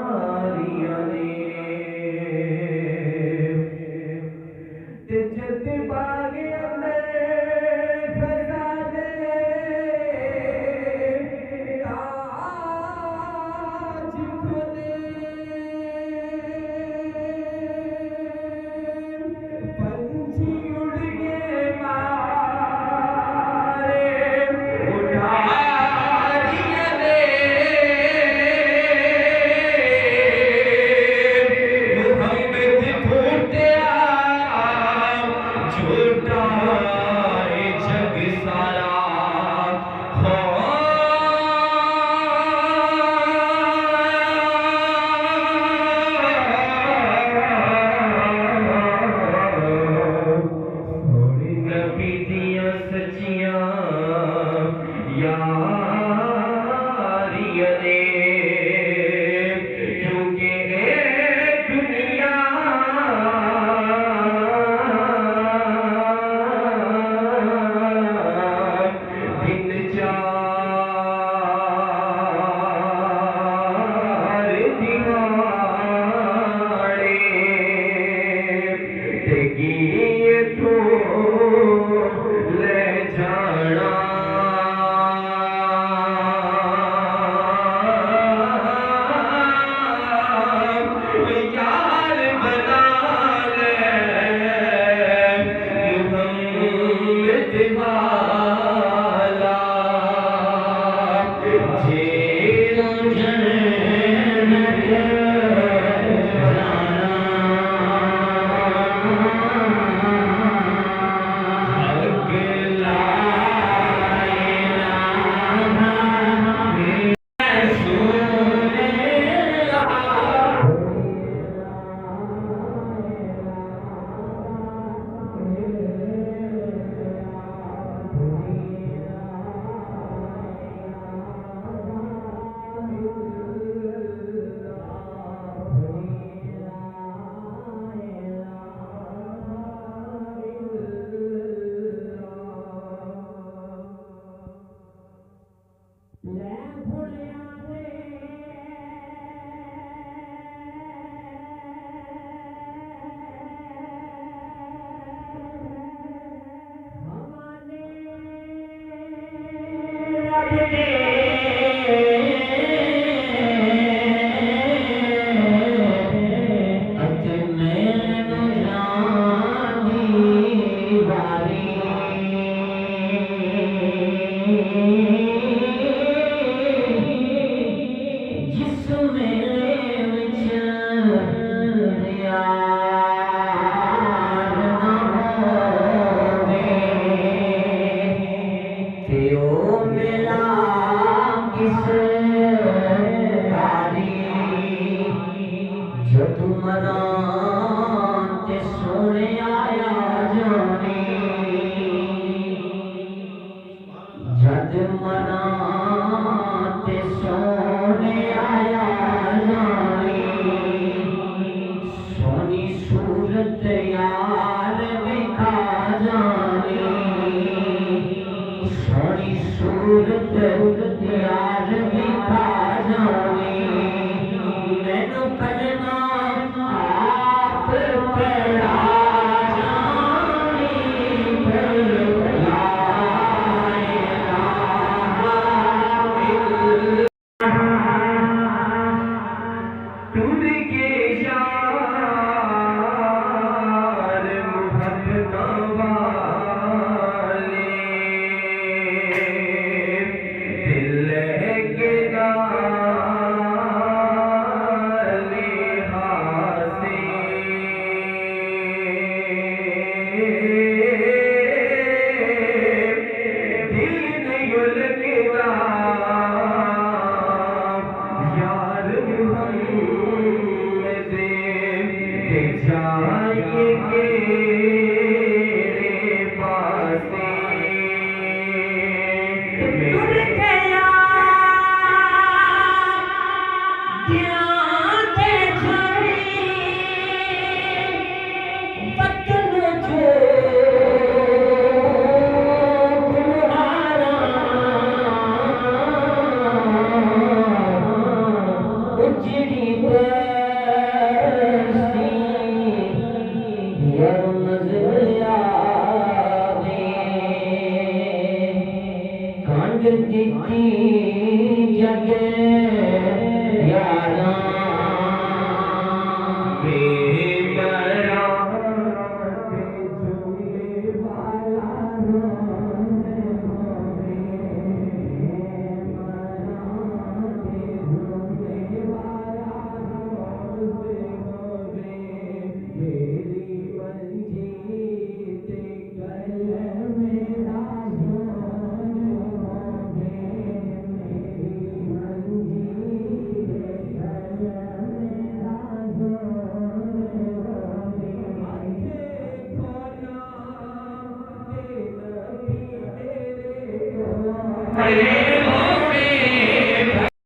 बारियां ने ते जते बागे अंदर फसा दे ताज खुदे पंछी उड़ गए मारे उड़ारियां ने मुहम्मद फूटिया झूठा है जग सारा हो सोने नबी दियां सच्चियां यारियां ने क्योंकि दुनिया दिन चार दिवाड़े ते गिए तो ले जाना यार बना ले मुहम्मद वाला जेल जन्नत जाना हक ला सोने आया जाने जद मना ते सोने आया जाने सोनी सूरत यार दिखा जाने सोनी सूरत यार दिखा जाने मैनू कजना आप पड़ा दिल के